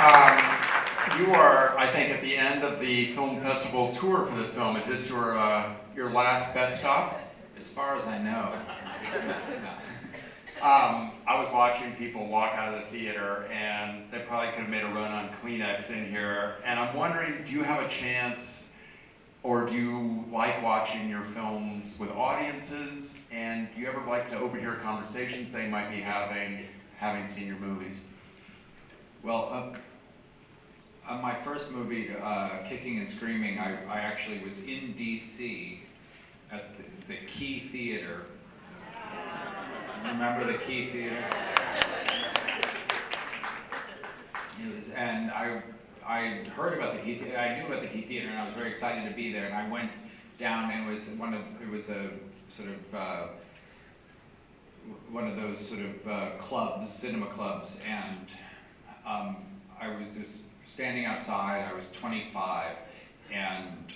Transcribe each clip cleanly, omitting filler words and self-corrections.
You are, I think, at the end of the film festival tour for this film. Is this your last best stop? As far as I know. I was watching people walk out of the theater, and they probably could have made a run on Kleenex in here. And I'm wondering, do you have a chance, or do you like watching your films with audiences? And do you ever like to overhear conversations they might be having seen your movies? Well, on my first movie, Kicking and Screaming, I actually was in D.C. at the Key Theater. Remember the Key Theater? And I heard about the Key Theater. I knew about the Key Theater, and I was very excited to be there. And I went down, and it was a sort of one of those sort of clubs, cinema clubs, and I was just standing outside. I was 25, and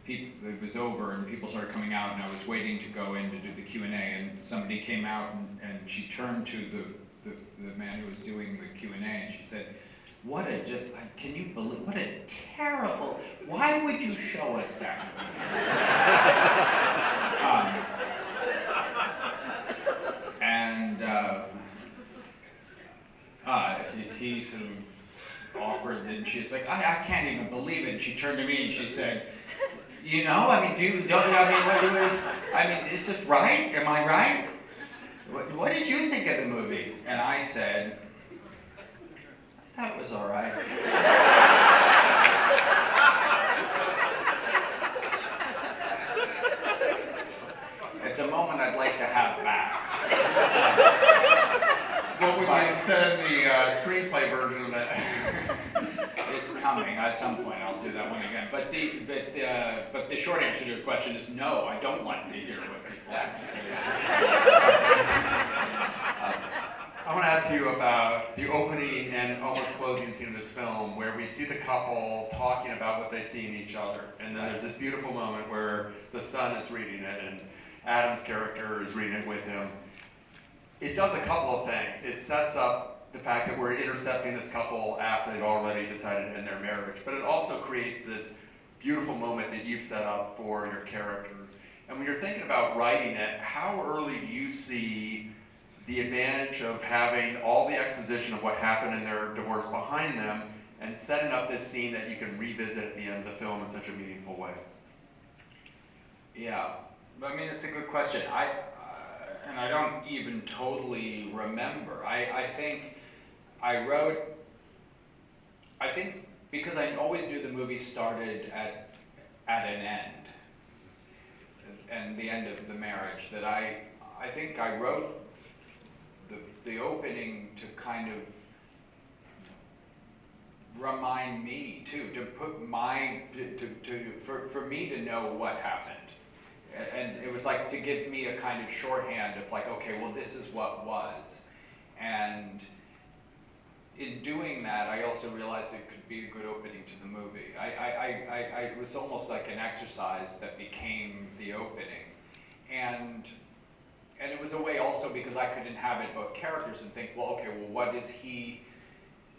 it was over, and people started coming out, and I was waiting to go in to do the Q&A, and somebody came out, and she turned to the man who was doing the Q&A, and she said, can you believe, what a terrible, why would you show us that movie? He sort of awkward, and she's like, I can't even believe it, and she turned to me, and she said, you know, I mean, it's just right? Am I right? What did you think of the movie? And I said, I thought it was all right. It's a moment I'd like to have back. What would you say in the screenplay version of that? It's coming at some point. I'll do that one again. But the short answer to your question is no. I don't like to hear what people have to say. I want to ask you about the opening and almost closing scene of this film, where we see the couple talking about what they see in each other, and then there's this beautiful moment where the son is reading it, and Adam's character is reading it with him. It does a couple of things. It sets up the fact that we're intercepting this couple after they've already decided to end their marriage, but it also creates this beautiful moment that you've set up for your characters. And when you're thinking about writing it, how early do you see the advantage of having all the exposition of what happened in their divorce behind them and setting up this scene that you can revisit at the end of the film in such a meaningful way? Yeah, I mean, it's a good question. And I don't even totally remember. I think because I always knew the movie started at an end, and the end of the marriage, that I think I wrote the opening to kind of remind me too, for me to know what happened. And it was like to give me a kind of shorthand of like, okay, well, this is what was. And in doing that, I also realized it could be a good opening to the movie. It was almost like an exercise that became the opening. And it was a way also because I could inhabit both characters and think, well, okay, well, what does he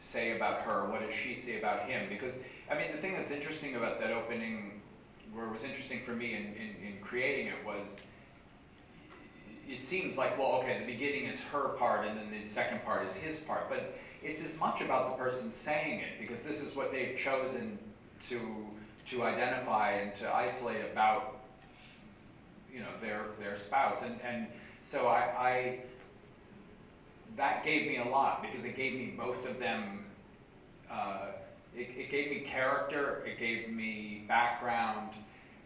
say about her? What does she say about him? Because, I mean, the thing that's interesting about that opening, where it was interesting for me in creating it, was it seems like, well, okay, the beginning is her part and then the second part is his part, but it's as much about the person saying it, because this is what they've chosen to identify and to isolate about, you know, their spouse. And so that gave me a lot, because it gave me both of them. It gave me character, it gave me background.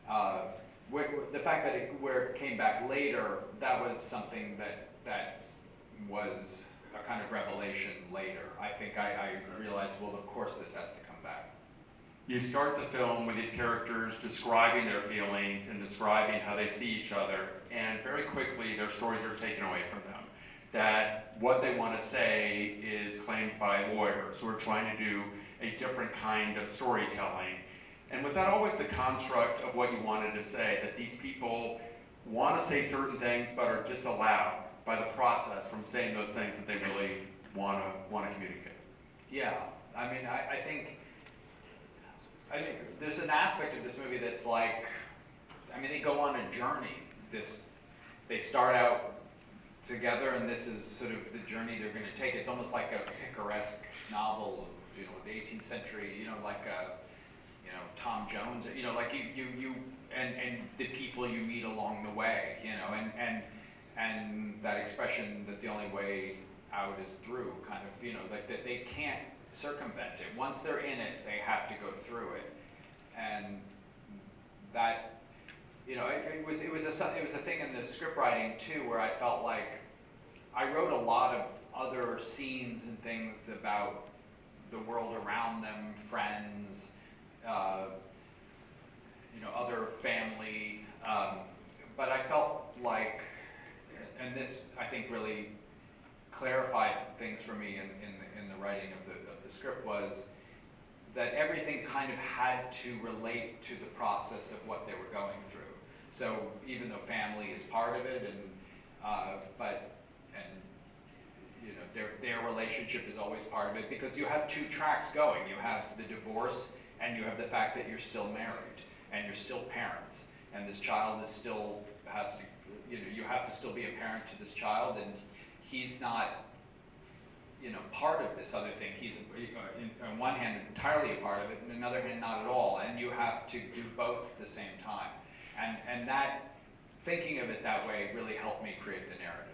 The fact that where it came back later, that was something that was a kind of revelation later. I think I realized, well, of course this has to come back. You start the film with these characters describing their feelings and describing how they see each other, and very quickly their stories are taken away from them. That what they want to say is claimed by lawyers who are trying to do a different kind of storytelling. And was that always the construct of what you wanted to say, that these people want to say certain things but are disallowed by the process from saying those things that they really want to communicate. Yeah, I mean, I think there's an aspect of this movie that's like, I mean, they go on a journey. They start out together, and this is sort of the journey they're going to take. It's almost like a picaresque novel of, the 18th century, like Tom Jones, like you and the people you meet along the way, and that expression that the only way out is through, kind of, like that they can't circumvent it. Once they're in it, they have to go through it, and that, it was a thing in the script writing too, where I felt like I wrote a lot of other scenes and things about the world around them, friends, other family, but I felt like, and this I think really clarified things for me in the writing of the script, was that everything kind of had to relate to the process of what they were going through. So even though family is part of it, their relationship is always part of it, because you have two tracks going. You have the divorce, and you have the fact that you're still married, and you're still parents, and this child is still has to, you have to still be a parent to this child, and he's not, part of this other thing. He's, on one hand, entirely a part of it, and on the other hand, not at all, and you have to do both at the same time. And that, thinking of it that way, really helped me create the narrative.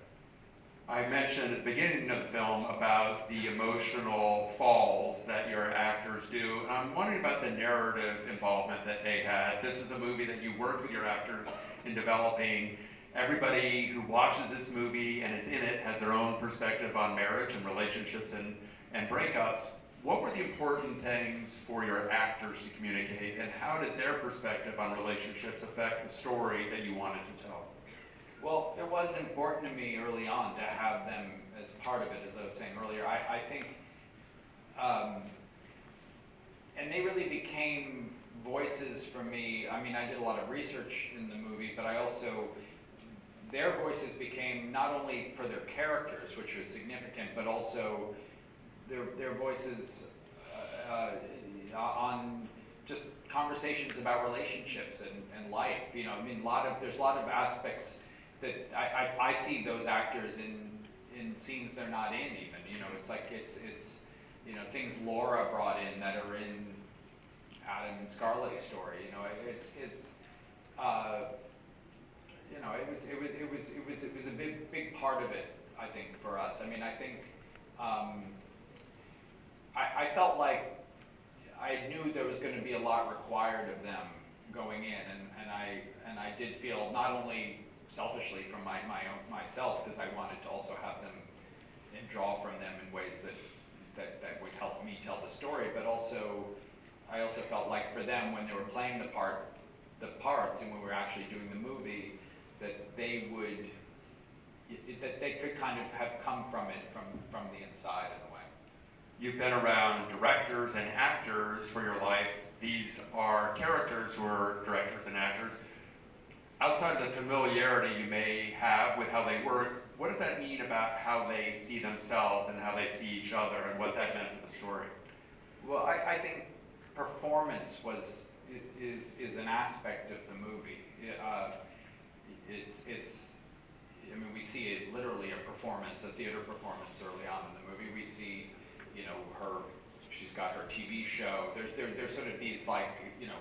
I mentioned at the beginning of the film about the emotional falls that your actors do. And I'm wondering about the narrative involvement that they had. This is a movie that you worked with your actors in developing. Everybody who watches this movie and is in it has their own perspective on marriage and relationships and breakups. What were the important things for your actors to communicate, and how did their perspective on relationships affect the story that you wanted to tell? Well, it was important to me early on to have them as part of it, as I was saying earlier. I think, and they really became voices for me. I mean, I did a lot of research in the movie, but I also, their voices became not only for their characters, which was significant, but also their voices on just conversations about relationships and life. I mean, there's a lot of aspects that I see those actors in scenes they're not in even. It's like it's things Laura brought in that are in Adam and Scarlett's story. It was a big part of it, I think, for us. I mean, I think I felt like I knew there was going to be a lot required of them going in, and I did feel, not only selfishly from myself, because I wanted to also have them and draw from them in ways that would help me tell the story, but also I also felt like for them, when they were playing the parts and when we were actually doing the movie, that they could kind of have come from it from the inside in a way. You've been around directors and actors for your life. These are characters who are directors and actors. Outside of the familiarity you may have with how they work, what does that mean about how they see themselves and how they see each other, and what that meant for the story? Well, I think performance is an aspect of the movie. I mean, we see it literally a performance, a theater performance early on in the movie. We see, she's got her TV show. There's sort of these, like,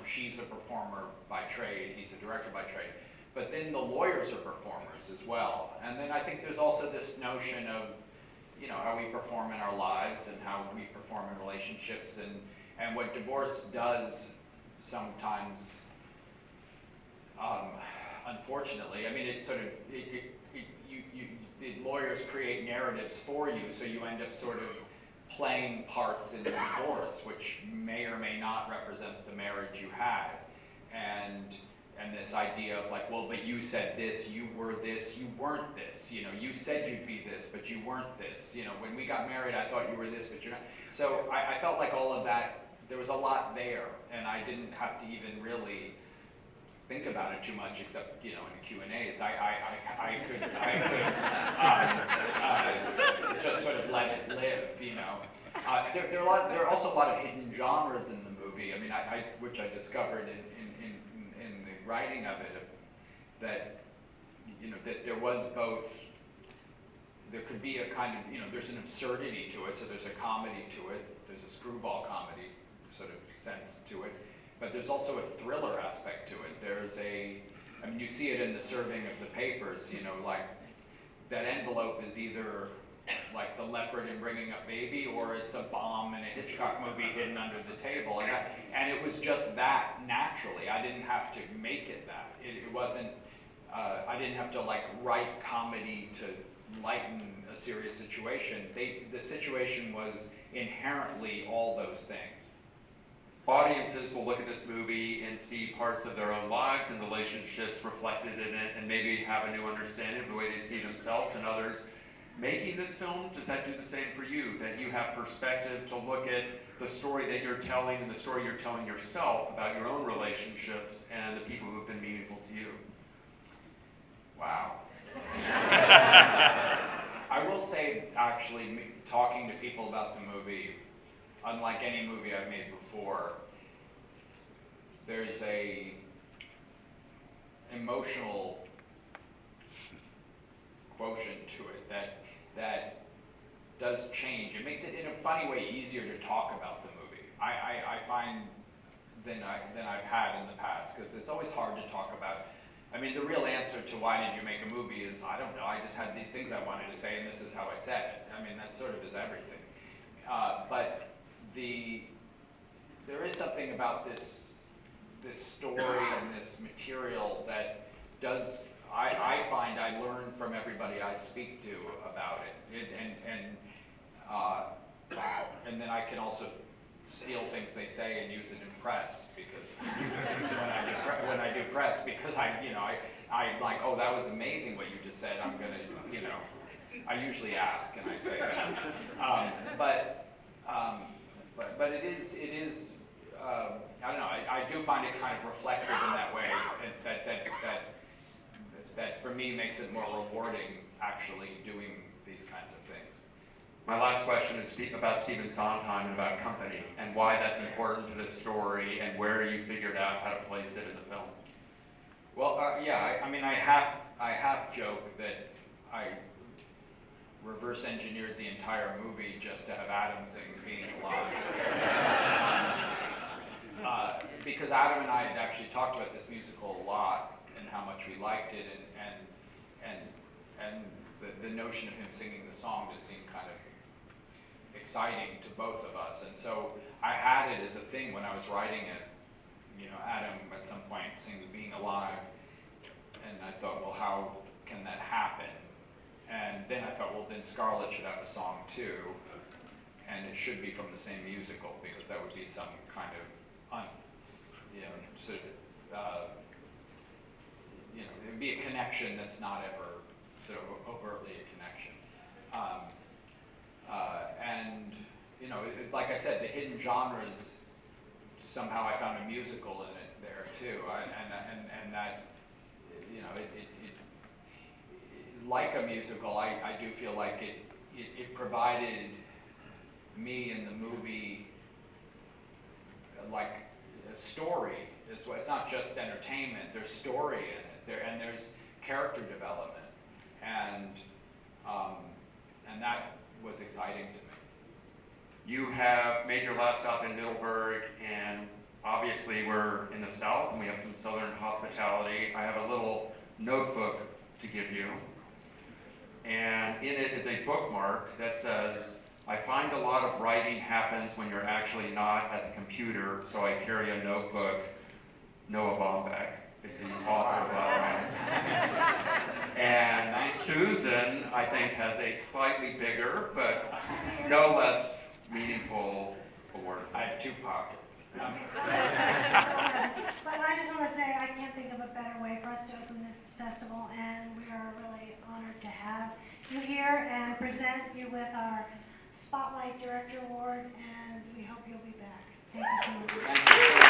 she's a performer by trade, he's a director by trade. But then the lawyers are performers as well. And then I think there's also this notion of, how we perform in our lives and how we perform in relationships, and what divorce does sometimes, unfortunately. I mean, it sort of, the lawyers create narratives for you, so you end up sort of playing parts in the divorce, which may or may not represent the marriage you had. And this idea of like, well, but you said this, you were this, you weren't this. You said you'd be this, but you weren't this. When we got married, I thought you were this, but you're not. So I felt like all of that, there was a lot there, and I didn't have to even really think about it too much, except in the Q&As. I could just sort of let it live. There are also a lot of hidden genres in the movie. I mean, which I discovered in the writing of it, that that there was both. There could be a kind of, there's an absurdity to it, so there's a comedy to it. There's a screwball comedy sort of sense to it, but there's also a thriller aspect to it. I mean, you see it in the serving of the papers. Like that envelope is either like the leopard in Bringing Up Baby, or it's a bomb in a Hitchcock movie hidden under the table. And it was just that naturally. I didn't have to make it that. It wasn't, I didn't have to like write comedy to lighten a serious situation. The situation was inherently all those things. Audiences will look at this movie and see parts of their own lives and relationships reflected in it, and maybe have a new understanding of the way they see themselves and others. Making this film, does that do the same for you? That you have perspective to look at the story that you're telling and the story you're telling yourself about your own relationships and the people who have been meaningful to you? Wow. I will say, actually, talking to people about the movie, unlike any movie I've made before, there's a emotional quotient to it that does change. It makes it, in a funny way, easier to talk about the movie. I find than I've had in the past, because it's always hard to talk about. I mean, the real answer to why did you make a movie is, I don't know, I just had these things I wanted to say, and this is how I said it. I mean, that sort of is everything. But there is something about this story and this material that does, I find I learn from everybody I speak to about it. And then I can also steal things they say and use it in press, because when I do press, because I like, oh, that was amazing what you just said. I'm gonna, I usually ask and I say that. But it is. I don't know. I do find it kind of reflective in that way. That for me makes it more rewarding actually doing these kinds of things. My last question is about Stephen Sondheim and about company, and why that's important to this story, and where you figured out how to place it in the film. Well, yeah, I mean, I have joked that I reverse engineered the entire movie just to have Adam sing Being Alive. Because Adam and I had actually talked about this musical a lot and how much we liked it, and the notion of him singing the song just seemed kind of exciting to both of us. And so I had it as a thing when I was writing it. Adam at some point sings Being Alive, and I thought, well, how can that happen? And then I thought, well, then Scarlett should have a song too, and it should be from the same musical, because that would be some kind of, it would be a connection that's not ever sort of overtly a connection. Like I said, the hidden genres, somehow I found a musical in it there too, and that, like a musical, I do feel like it provided me in the movie like a story. It's not just entertainment. There's story in it, and there's character development, and that was exciting to me. You have made your last stop in Middleburg, and obviously we're in the South, and we have some Southern hospitality. I have a little notebook to give you, and in it is a bookmark that says, "I find a lot of writing happens when you're actually not at the computer, so I carry a notebook." Noah Baumbach is the author of that one. And Susan, I think, has a slightly bigger, but no less meaningful award. I have two pockets. But I just want to say I can't think of a better way for us to open this festival, and we are really honored to have you here and present you with our Spotlight Director Award, and we hope you'll be back. Thank you so much. Thank you so much.